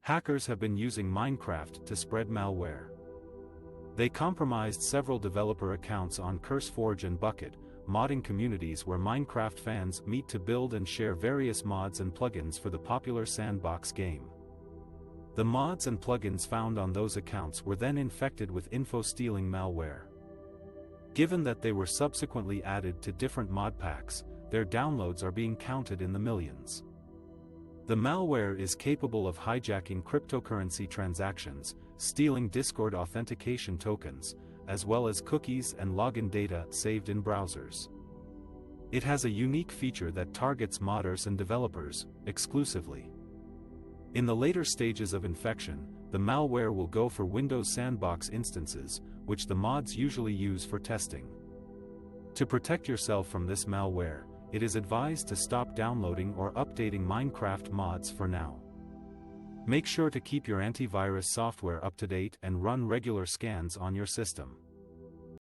Hackers have been using Minecraft to spread malware. They compromised several developer accounts on CurseForge and Bucket, modding communities where Minecraft fans meet to build and share various mods and plugins for the popular sandbox game. The mods and plugins found on those accounts were then infected with info-stealing malware. Given that they were subsequently added to different mod packs, their downloads are being counted in the millions. The malware is capable of hijacking cryptocurrency transactions, stealing Discord authentication tokens, as well as cookies and login data saved in browsers. It has a unique feature that targets modders and developers exclusively. In the later stages of infection, the malware will go for Windows Sandbox instances, which the mods usually use for testing. To protect yourself from this malware, it is advised to stop downloading or updating Minecraft mods for now. Make sure to keep your antivirus software up to date and run regular scans on your system.